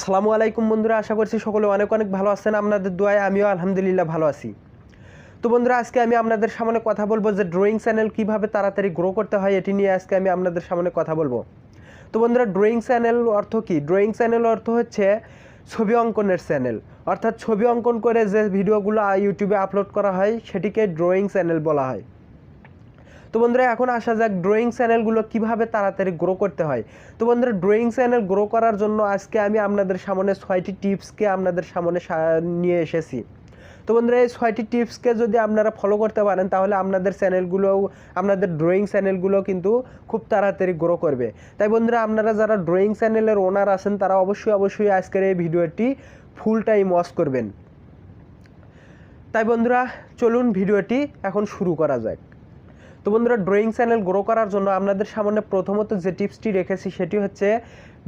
আসসালামু আলাইকুম বন্ধুরা, আশা করছি সকলে অনেক অনেক ভালো আছেন। আপনাদের দোয়ায় আমিও আলহামদুলিল্লাহ ভালো আছি। তো বন্ধুরা, আজকে আমি আপনাদের সামনে কথা বলবো যে ড্রয়িং চ্যানেল কিভাবে তাড়াতাড়ি গ্রো করতে হয়, এটি নিয়ে আজকে আমি আপনাদের সামনে কথা বলবো। তো বন্ধুরা, ড্রয়িং চ্যানেল অর্থ কি? ড্রয়িং চ্যানেল অর্থ হচ্ছে ছবি অঙ্কনের চ্যানেল, অর্থাৎ ছবি অঙ্কন করে যে ভিডিওগুলো ইউটিউবে আপলোড করা হয় সেটিকে ড্রয়িং চ্যানেল বলা হয়। তো বন্ধুরা, এখন আসা যাক ড্রয়িং চ্যানেলগুলো কিভাবে তাড়াতাড়ি গ্রো করতে হয়। তো বন্ধুরা, ড্রয়িং চ্যানেল গ্রো করার জন্য আজকে আমি আপনাদের সামনে 6টি টিপসকে আপনাদের সামনে নিয়ে এসেছি। তো বন্ধুরা, এই 6টি টিপসকে যদি আপনারা ফলো করতে পারেন তাহলে আপনাদের চ্যানেলগুলোও, আপনাদের ড্রয়িং চ্যানেলগুলো কিন্তু খুব তাড়াতাড়ি গ্রো করবে। তাই বন্ধুরা, আপনারা যারা ড্রয়িং চ্যানেলের ওনার আছেন তারা অবশ্যই আজকের এই ভিডিওটি ফুল টাইম ওয়াচ করবেন। তাই বন্ধুরা, চলুন ভিডিওটি এখন শুরু করা যাক। তো বন্ধুরা, ড্রয়িং চ্যানেল গ্রো করার জন্য আপনাদের সামনে প্রথমত যে টিপসটি রেখেছি সেটি হচ্ছে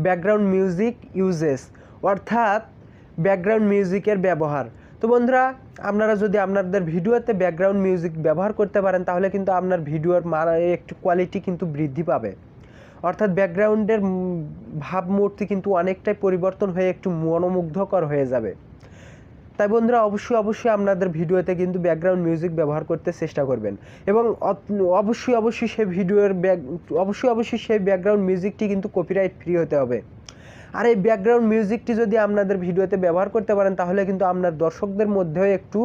ব্যাকগ্রাউন্ড মিউজিক ইউজেস, অর্থাৎ ব্যাকগ্রাউন্ড মিউজিকের ব্যবহার। তো বন্ধুরা, আপনারা যদি আপনাদের ভিডিওতে ব্যাকগ্রাউন্ড মিউজিক ব্যবহার করতে পারেন তাহলে কিন্তু আপনার ভিডিওর একটু কোয়ালিটি কিন্তু বৃদ্ধি পাবে, অর্থাৎ ব্যাকগ্রাউন্ডের ভাবমূর্তি কিন্তু অনেকটাই পরিবর্তন হয়ে একটু মনোমুগ্ধকর হয়ে যাবে। তাই বন্ধুরা, অবশ্যই আপনাদের ভিডিওতে কিন্তু ব্যাকগ্রাউন্ড মিউজিক ব্যবহার করতে চেষ্টা করবেন এবং অবশ্যই সেই ভিডিওর অবশ্যই সেই ব্যাকগ্রাউন্ড মিউজিকটি কিন্তু কপিরাইট ফ্রি হতে হবে। আর এই ব্যাকগ্রাউন্ড মিউজিকটি যদি আপনাদের ভিডিওতে ব্যবহার করতে পারেন তাহলে কিন্তু আপনার দর্শকদের মধ্যেও একটু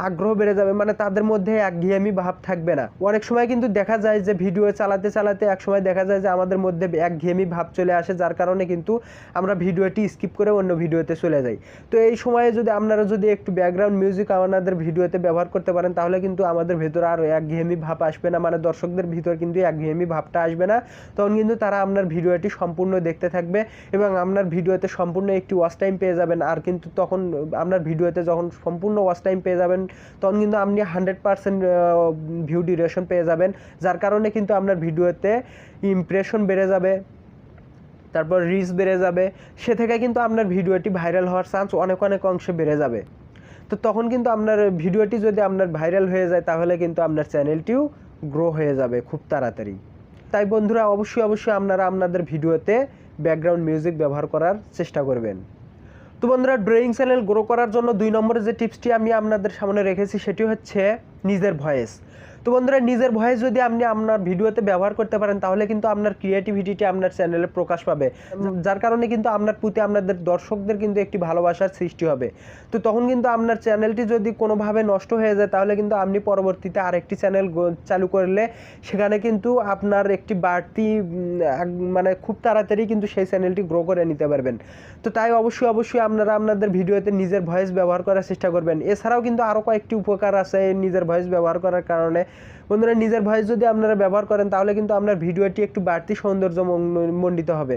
আগ্রহ বেড়ে যাবে, মানে তাদের মধ্যে একঘেয়েমি ভাব থাকবে না। অনেক সময় কিন্তু দেখা যায় যে ভিডিও চালাতে এক সময় দেখা যায় যে আমাদের মধ্যে একঘেয়েমি ভাব চলে আসে, যার কারণে কিন্তু আমরা ভিডিওটি স্কিপ করে অন্য ভিডিওতে চলে যাই। তো এই সময়ে যদি আপনারা একটু ব্যাকগ্রাউন্ড মিউজিক আপনাদের ভিডিওতে ব্যবহার করতে পারেন তাহলে কিন্তু আমাদের ভেতরে আর একঘেয়েমি ভাব আসবে না, মানে দর্শকদের ভিতর কিন্তু একঘেয়েমি ভাবটা আসবে না। তখন কিন্তু তারা আপনার ভিডিওটি সম্পূর্ণ দেখতে থাকবে এবং আপনার ভিডিওতে সম্পূর্ণ একটি ওয়াচ টাইম পেয়ে যাবেন। আর কিন্তু তখন আপনার ভিডিওতে যখন সম্পূর্ণ ওয়াচ টাইম পেয়ে যাবেন তখন কিন্তু আপনি 100% ভিউ ডিউরেশন পেয়ে যাবেন, যার কারণে কিন্তু আপনার ভিডিওতে ইমপ্রেশন বেড়ে যাবে, তারপর রিচ বেড়ে যাবে। সে থেকে কিন্তু আপনার ভিডিওটি ভাইরাল হওয়ার চান্স অনেক অংশে বেড়ে যাবে। তো তখন কিন্তু আপনার ভিডিওটি যদি আপনার ভাইরাল হয়ে যায় তাহলে কিন্তু আপনার চ্যানেলটিও গ্রো হয়ে যাবে খুব তাড়াতাড়ি। তাই বন্ধুরা, অবশ্যই আপনারা আপনাদের ভিডিওতে ব্যাকগ্রাউন্ড মিউজিক ব্যবহার করার চেষ্টা করবেন। তো বন্ধুরা, ড্রয়িং চ্যানেল গ্রো করার জন্য 2 নম্বরে যে টিপসটি আমি আপনাদের সামনে রেখেছি সেটি হচ্ছে নিজের ভয়েস। তো বন্ধুরা, নিজের ভয়েস যদি আপনি আপনার ভিডিওতে ব্যবহার করতে পারেন তাহলে কিন্তু আপনার ক্রিয়েটিভিটিটি আপনার চ্যানেলে প্রকাশ পাবে, যার কারণে কিন্তু আপনার প্রতি আপনাদের দর্শকদের কিন্তু একটি ভালোবাসার সৃষ্টি হবে। তো তখন কিন্তু আপনার চ্যানেলটি যদি কোনোভাবে নষ্ট হয়ে যায় তাহলে কিন্তু আপনি পরবর্তীতে আরেকটি চ্যানেল চালু করলে সেখানে কিন্তু আপনার একটি বাড়তি মানে খুব তাড়াতাড়ি কিন্তু সেই চ্যানেলটি গ্রো করে নিতে পারবেন। তো তাই অবশ্যই আপনারা আপনাদের ভিডিওতে নিজের ভয়েস ব্যবহার করার চেষ্টা করবেন। এছাড়াও কিন্তু আরও কয়েকটি উপকার আছে নিজের ভয়েস ব্যবহার করার কারণে। বন্ধুরা, নিজের ভয়েস যদি আপনারা ব্যবহার করেন তাহলে কিন্তু আপনার ভিডিওটি একটু বাড়তি সৌন্দর্য মণ্ডিত হবে।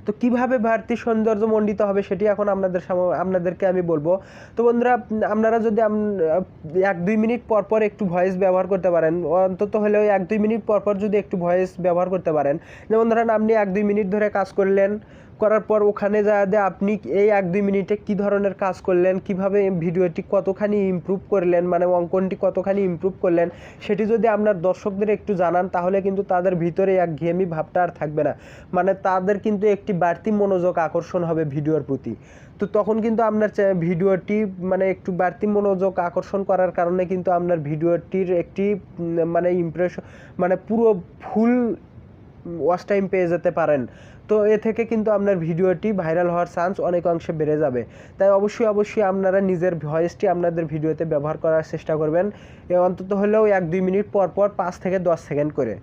তো কিভাবে বাড়তি সৌন্দর্য মণ্ডিত হবে সেটি এখন আপনাদেরকে আমি বলবো। তো বন্ধুরা, আপনারা যদি 1-2 মিনিট পর একটু ভয়েস ব্যবহার করতে পারেন, অন্তত হলেও 1-2 মিনিট পর যদি একটু ভয়েস ব্যবহার করতে পারেন। যেমন ধরেন আপনি 1-2 মিনিট ধরে কাজ করলেন, করার পর ওখানে যা আপনি এই 1-2 মিনিটে কী ধরনের কাজ করলেন, কিভাবে ভিডিওটি কতখানি ইমপ্রুভ করলেন, মানে অঙ্কনটি কতখানি ইমপ্রুভ করলেন, সেটি যদি আপনার দর্শকদের একটু জানান তাহলে কিন্তু তাদের ভিতরে একঘেয়েমি ভাবটা আর থাকবে না, মানে তাদের কিন্তু একটি বাড়তি মনোযোগ আকর্ষণ হবে ভিডিওর প্রতি। তো তখন কিন্তু আপনার ভিডিওটি মানে একটু বাড়তি মনোযোগ আকর্ষণ করার কারণে কিন্তু আপনার ভিডিওটির একটি মানে ইমপ্রেশন, মানে পুরো ফুল ওয়াচ টাইম পেয়ে যেতে পারেন। তো এ থেকে কিন্তু আপনার ভিডিওটি ভাইরাল হওয়ার চান্স অনেক অংশে বেড়ে যাবে। তাই অবশ্যই আপনারা নিজের ভয়েসটি আপনাদের ভিডিওতে ব্যবহার করার চেষ্টা করবেন, অন্তত হলেও 1-2 মিনিট পর 5 থেকে 10 সেকেন্ড করে।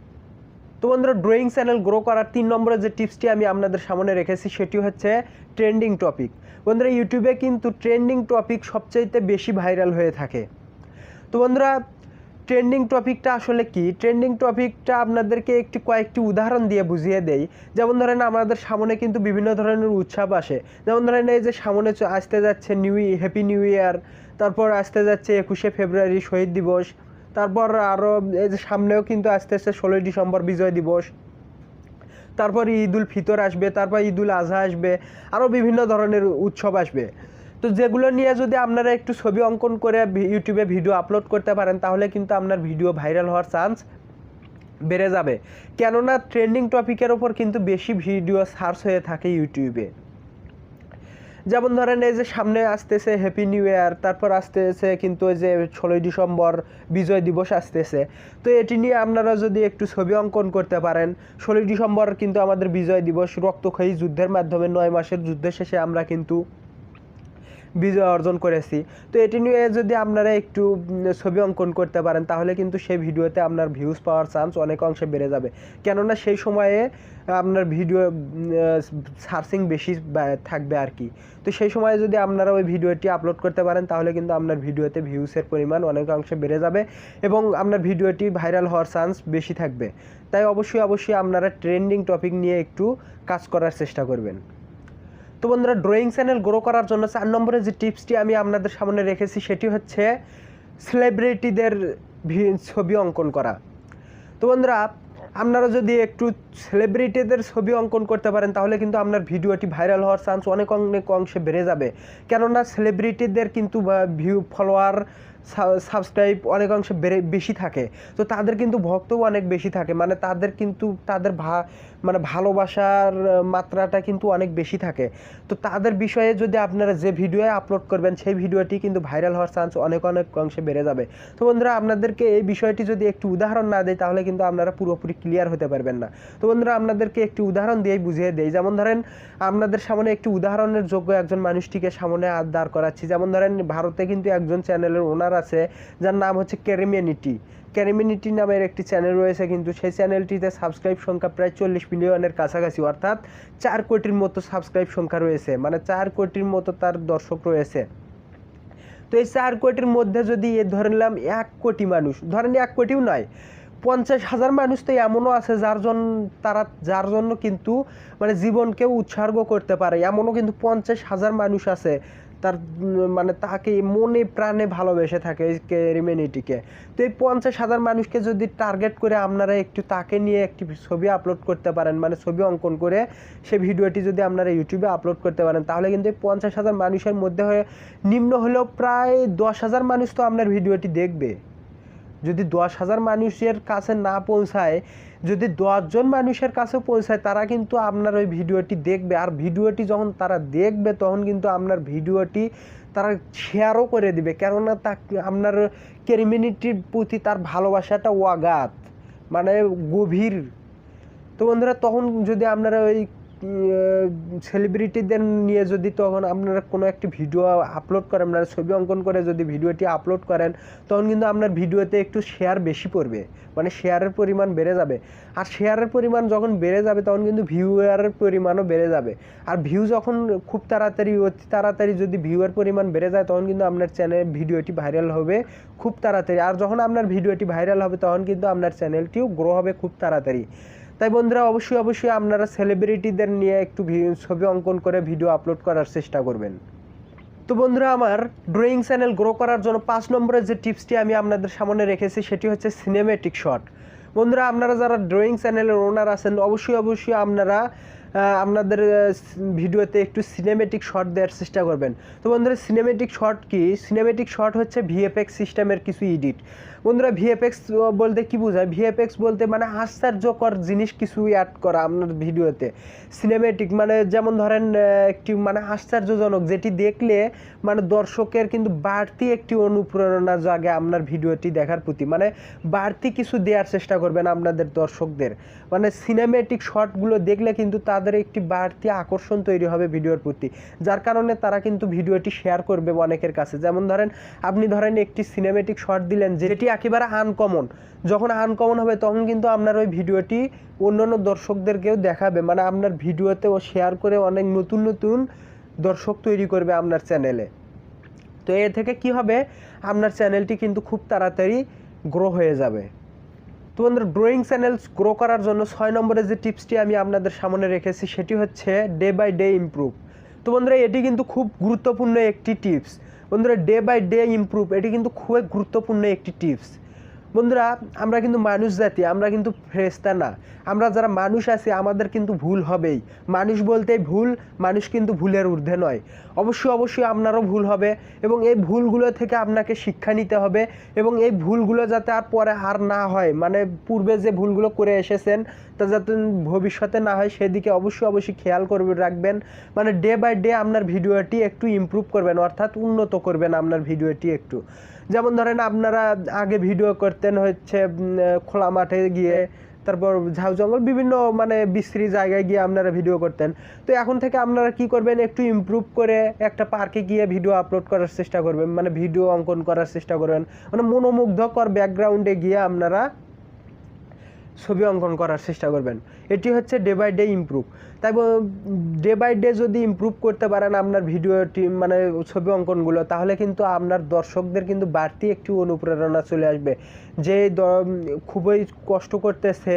তো বন্ধুরা, ড্রয়িং চ্যানেল গ্রো করার 3 নম্বরের যে টিপসটি আমি আপনাদের সামনে রেখেছি সেটি হচ্ছে ট্রেন্ডিং টপিক। বন্ধুরা, ইউটিউবে কিন্তু ট্রেন্ডিং টপিক সবচাইতে বেশি ভাইরাল হয়ে থাকে। তো বন্ধুরা, ট্রেন্ডিং টপিকটা আসলে কি? ট্রেন্ডিং টপিকটা আপনাদেরকে কয়েকটি উদাহরণ দিয়ে বুঝিয়ে দেই। যেমন ধরেন আমাদের সামনে কিন্তু বিভিন্ন ধরনের উৎসব আসে। যেমন ধরেন এই যে সামনে আসতে যাচ্ছে হ্যাপি নিউ ইয়ার, তারপর আসতে যাচ্ছে 21শে ফেব্রুয়ারি শহীদ দিবস, তারপর আরও এই যে সামনেও কিন্তু আসতেছে 16ই ডিসেম্বর বিজয় দিবস, তারপর ঈদুল ফিতর আসবে, তারপর ঈদুল আজহা আসবে, আরও বিভিন্ন ধরনের উৎসব আসবে। তো যেগুলো নিয়ে যদি আপনারা একটু ছবি অঙ্কন করে ইউটিউবে ভিডিও আপলোড করতে পারেন তাহলে কিন্তু আপনার ভিডিও ভাইরাল হওয়ার চান্স বেড়ে যাবে, কেননা ট্রেন্ডিং টপিকের ওপর কিন্তু বেশি ভিডিও সার্চ হয়ে থাকে ইউটিউবে। যেমন ধরেন এই যে সামনে আসতেছে হ্যাপি নিউ ইয়ার, তারপর আসতেছে কিন্তু ওই যে 16ই ডিসেম্বর বিজয় দিবস আসতেছে। তো এটি নিয়ে আপনারা যদি একটু ছবি অঙ্কন করতে পারেন, 16ই ডিসেম্বর কিন্তু আমাদের বিজয় দিবস, রক্তক্ষয়ী যুদ্ধের মাধ্যমে 9 মাসের যুদ্ধ শেষে আমরা কিন্তু বিজয় অর্জন করেছি। তো এটি নিয়ে যদি আপনারা একটু ছবি অঙ্কন করতে পারেন তাহলে কিন্তু সেই ভিডিওতে আপনার ভিউজ পাওয়ার চান্স অনেক অংশে বেড়ে যাবে, কেননা সেই সময়ে আপনার ভিডিও সার্চিং বেশি থাকবে আর কি। তো সেই সময়ে যদি আপনারা ওই ভিডিওটি আপলোড করতে পারেন তাহলে কিন্তু আপনার ভিডিওতে ভিউসের পরিমাণ অনেক অংশে বেড়ে যাবে এবং আপনার ভিডিওটি ভাইরাল হওয়ার চান্স বেশি থাকবে। তাই অবশ্যই আপনারা ট্রেন্ডিং টপিক নিয়ে একটু কাজ করার চেষ্টা করবেন। তো বন্ধুরা, ড্রয়িং চ্যানেল গ্রো করার জন্য 4 নম্বরে যে টিপসটি আমি আপনাদের সামনে রেখেছি সেটি হচ্ছে সেলিব্রিটিদের ছবি অঙ্কন করা। তো বন্ধুরা, আপনারা যদি একটু সেলিব্রিটিদের ছবি অঙ্কন করতে পারেন তাহলে কিন্তু আপনার ভিডিওটি ভাইরাল হওয়ার চান্স অনেক অংশে বেড়ে যাবে, কেননা সেলিব্রিটিদের কিন্তু ভিউ, ফলোয়ার, সাবস্ক্রাইব অনেক অংশে বেশি থাকে। তো তাদের কিন্তু ভক্তও অনেক বেশি থাকে, মানে তাদের কিন্তু তাদের মানে ভালোবাসার মাত্রাটা কিন্তু অনেক বেশি থাকে। তো তাদের বিষয়ে যদি আপনারা যে ভিডিও আপলোড করবেন সেই ভিডিওটি কিন্তু ভাইরাল হওয়ার চান্স অনেক অংশে বেড়ে যাবে। তো বন্ধুরা, আপনাদেরকে এই বিষয়টি যদি একটু উদাহরণ না দেয় তাহলে কিন্তু আপনারা পুরোপুরি ক্লিয়ার হতে পারবেন না। তো বন্ধুরা, আপনাদেরকে একটি উদাহরণ দিয়েই বুঝিয়ে দেই। যেমন ধরেন, আপনাদের সামনে একটি উদাহরণের যোগ্য একজন মানুষটিকে সামনে দাঁড় করাচ্ছি। যেমন ধরেন, ভারতে কিন্তু একজন চ্যানেলের ওনার আছে যার নাম হচ্ছে ক্যারিমিনিটি নামের একটি চ্যানেল রয়েছে, কিন্তু সেই চ্যানেলটিতে সাবস্ক্রাইব সংখ্যা প্রায় 40 মিলিয়নের কাছাকাছি, অর্থাৎ 4 কোটির মতো সাবস্ক্রাইব সংখ্যা রয়েছে, মানে 4 কোটির মতো তার দর্শক রয়েছে। তো এই 4 কোটির মধ্যে যদি ধরে নিলাম 1 কোটি মানুষ, ধরেন 1 কোটিও নয়, 50,000 মানুষ তো এমনও আছে যার জন্য কিন্তু মানে জীবনকেও উৎসর্গ করতে পারে, এমনও কিন্তু 50,000 মানুষ আছে তার মানে তাকে মনে প্রাণে ভালোবেসে থাকে এই ক্যারিমিনিটিকে। তো এই 50,000 মানুষকে যদি টার্গেট করে আপনারা একটু তাকে নিয়ে একটি ছবি আপলোড করতে পারেন, মানে ছবি অঙ্কন করে সেই ভিডিওটি যদি আপনারা ইউটিউবে আপলোড করতে পারেন তাহলে কিন্তু এই 50,000 মানুষের মধ্যে নিম্ন হলেও প্রায় 10,000 মানুষ তো আপনার ভিডিওটি দেখবে। যদি 10,000 মানুষের কাছে না পৌঁছায়, যদি 10 জন মানুষের কাছে পৌঁছায়, তারা কিন্তু আপনার ওই ভিডিওটি দেখবে। আর ভিডিওটি যখন তারা দেখবে তখন কিন্তু আপনার ভিডিওটি তারা শেয়ারও করে দিবে, কেননা আপনার ক্যারিমিনিটির প্রতি তার ভালোবাসাটা অগাধ, মানে গভীর। তো বন্ধুরা, তখন যদি আপনারা ওই সেলিব্রিটিদের নিয়ে যদি তখন আপনারা কোনো একটি ভিডিও আপলোড করেন, আপনারা ছবি অঙ্কন করে যদি ভিডিওটি আপলোড করেন তখন কিন্তু আপনার ভিডিওতে একটু শেয়ার বেশি পড়বে, মানে শেয়ারের পরিমাণ বেড়ে যাবে। আর শেয়ারের পরিমাণ যখন বেড়ে যাবে তখন কিন্তু ভিউয়ারের পরিমাণও বেড়ে যাবে। আর ভিউ যখন খুব অতি তাড়াতাড়ি যদি ভিউয়ার পরিমাণ বেড়ে যায় তখন কিন্তু আপনার চ্যানেল ভিডিওটি ভাইরাল হবে খুব তাড়াতাড়ি। আর যখন আপনার ভিডিওটি ভাইরাল হবে তখন কিন্তু আপনার চ্যানেলটিও গ্রো হবে খুব তাড়াতাড়ি। তাই বন্ধুরা, অবশ্যই আপনারা সেলিব্রিটিদের নিয়ে একটু ছবি অঙ্কন করে ভিডিও আপলোড করার চেষ্টা করবেন। তো বন্ধুরা, আমার ড্রয়িং চ্যানেল গ্রো করার জন্য 5 নম্বরের যে টিপসটি আমি আপনাদের সামনে রেখেছি সেটি হচ্ছে সিনেমেটিক শট। বন্ধুরা, আপনারা যারা ড্রয়িং চ্যানেলের ওনার আছেন অবশ্যই আপনারা আপনাদের ভিডিওতে একটু সিনেমেটিক শট দেওয়ার চেষ্টা করবেন। তো বন্ধুরা, সিনেমেটিক শট কি? সিনেমেটিক শট হচ্ছে ভিএফএক্স সিস্টেমের কিছু এডিট। বন্ধুরা, ভিএফএক্স বলতে কি বোঝায়? ভিএফএক্স বলতে মানে আশ্চর্যকর জিনিস কিছু অ্যাড করা আপনার ভিডিওতে। সিনেমেটিক মানে যেমন ধরেন একটি মানে আশ্চর্যজনক, যেটি দেখলে মানে দর্শকের কিন্তু বাড়তি একটি অনুপ্রেরণা জাগে আপনার ভিডিওটি দেখার প্রতি, মানে বাড়তি কিছু দেওয়ার চেষ্টা করবেন আপনাদের দর্শকদের। মানে সিনেমেটিক শটগুলো দেখলে কিন্তু তাদের একটি বাড়তি আকর্ষণ তৈরি হবে ভিডিওর প্রতি, যার কারণে তারা কিন্তু ভিডিওটি শেয়ার করবে অনেকের কাছে। যেমন ধরেন, আপনি ধরেন একটি সিনেমেটিক শট দিলেন যেটি একেবারে আনকমন, যখন আনকমন হবে তখন কিন্তু আপনার ওই ভিডিওটি অন্যান্য দর্শকদেরকেও দেখাবে, মানে আপনার ভিডিওতেও শেয়ার করে অনেক নতুন নতুন দর্শক তৈরি করবে আপনার চ্যানেলে। তো এ থেকে কি হবে, আপনার চ্যানেলটি কিন্তু খুব তাড়াতাড়ি গ্রো হয়ে যাবে। তো বন্ধুরা, ড্রয়িং চ্যানেল গ্রো করার জন্য 6 নম্বরে যে টিপসটি আমি আপনাদের সামনে রেখেছি সেটি হচ্ছে ডে বাই ডে ইমপ্রুভ। তো বন্ধুরা, এটি কিন্তু খুব গুরুত্বপূর্ণ একটি টিপস। বন্ধুরা, ডে বাই ডে ইমপ্রুভ এটি কিন্তু খুবই গুরুত্বপূর্ণ একটি টিপস। বন্ধুরা আমরা কিন্তু মানুষ জাতি, আমরা কিন্তু ফেরেশতা না। আমরা যারা মানুষ আছি আমাদের কিন্তু ভুল হবেই। মানুষ বলতেই ভুল, মানুষ কিন্তু ভুলের ঊর্ধ্বে নয়। অবশ্যই আপনারও ভুল হবে এবং এই ভুলগুলো থেকে আপনাকে শিক্ষা নিতে হবে এবং এই ভুলগুলো যাতে আর পরে আর না হয়, মানে পূর্বে যে ভুলগুলো করে এসেছেন তা যাতে ভবিষ্যতে না হয় সেদিকে অবশ্যই খেয়াল রাখবেন। মানে ডে বাই ডে আপনার ভিডিওটি একটু ইমপ্রুভ করবেন, অর্থাৎ উন্নত করবেন আপনার ভিডিওটি একটু। যেমন ধরেন আপনারা আগে ভিডিও করতেন হচ্ছে খোলা মাঠে গিয়ে, তারপর ঝাউ জঙ্গল বিভিন্ন মানে বিশ্রী জায়গায় গিয়ে আপনারা ভিডিও করতেন। তো এখন থেকে আপনারা কি করবেন, একটু ইমপ্রুভ করে একটা পার্কে গিয়ে ভিডিও আপলোড করার চেষ্টা করবেন, মানে ভিডিও অঙ্কন করার চেষ্টা করবেন, মানে মনোমুগ্ধকর ব্যাকগ্রাউন্ডে গিয়ে আপনারা ছবি অঙ্কন করার চেষ্টা করবেন। এটি হচ্ছে ডে বাই ডে ইমপ্রুভ। তাই ডে বাই ডে যদি ইমপ্রুভ করতে পারেন আপনার ভিডিওটি মানে ছবি অঙ্কনগুলো, তাহলে কিন্তু আপনার দর্শকদের কিন্তু বাড়তি একটি অনুপ্রেরণা চলে আসবে। যে খুবই কষ্ট করতেছে,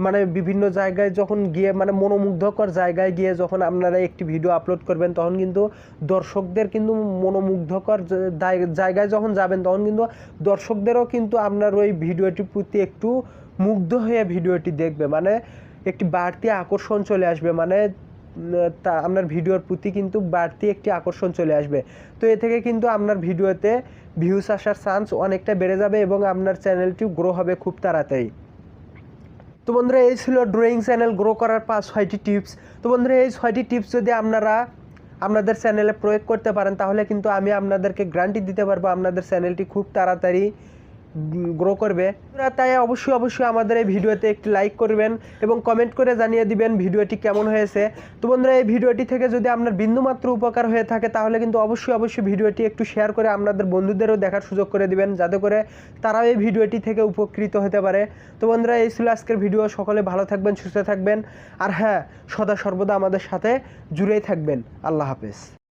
মানে বিভিন্ন জায়গায় যখন গিয়ে মানে মনোমুগ্ধকর জায়গায় গিয়ে যখন আপনারা একটি ভিডিও আপলোড করবেন, তখন কিন্তু দর্শকদের কিন্তু মনোমুগ্ধকর জায়গায় যখন যাবেন তখন কিন্তু দর্শকদেরও কিন্তু আপনার ওই ভিডিওটির প্রতি একটু মুগ্ধ হয়ে ভিডিওটি দেখবে, মানে একটি বাড়তি আকর্ষণ চলে আসবে, মানে তা আপনার ভিডিওর প্রতি কিন্তু বাড়তি একটি আকর্ষণ চলে আসবে। তো এ থেকে কিন্তু আপনার ভিডিওতে ভিউজ আসার চান্স অনেকটা বেড়ে যাবে এবং আপনার চ্যানেলটিও গ্রো হবে খুব তাড়াতাড়ি। তো বন্ধুরা এই ছিল ড্রয়িং চ্যানেল গ্রো করার 5-6টি টিপস। তো বন্ধুরা এই 6টি টিপস যদি আপনারা আপনাদের চ্যানেলে প্রয়োগ করতে পারেন, তাহলে কিন্তু আমি আপনাদেরকে গ্যারান্টি দিতে পারবো আপনাদের চ্যানেলটি খুব তাড়াতাড়ি গ্রো করবে। তাই অবশ্যই আমাদের এই ভিডিওতে একটি লাইক করবেন এবং কমেন্ট করে জানিয়ে দিবেন ভিডিওটি কেমন হয়েছে। তো বন্ধুরা এই ভিডিওটি থেকে যদি আপনার বিন্দুমাত্র উপকার হয়ে থাকে, তাহলে কিন্তু অবশ্যই ভিডিওটি একটু শেয়ার করে আপনাদের বন্ধুদেরও দেখার সুযোগ করে দিবেন, যাতে করে তারাও এই ভিডিওটি থেকে উপকৃত হতে পারে। তো বন্ধুরা এই ছিল আজকের ভিডিও। সকলে ভালো থাকবেন, সুস্থ থাকবেন, আর হ্যাঁ, সদা সর্বদা আমাদের সাথে জুড়েই থাকবেন। আল্লাহ হাফেজ।